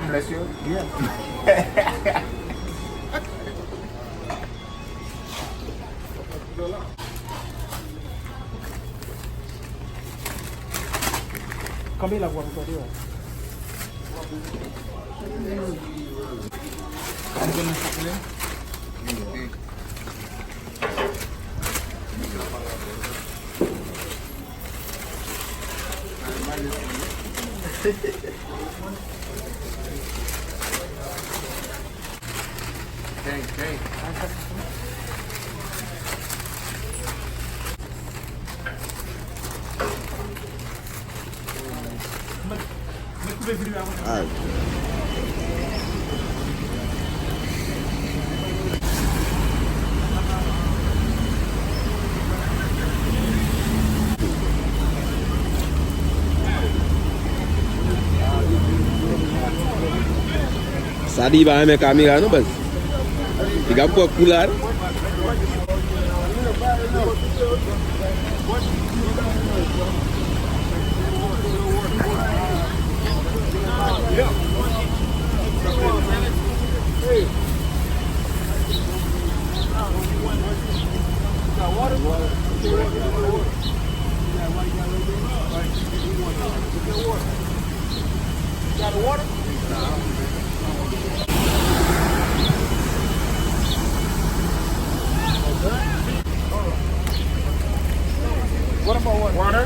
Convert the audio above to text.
bless you. Yeah. Combien la voix vous dire? Okay. Sa di ba may kamera no bas? Tiga po kular. Got the water? What about water? Water?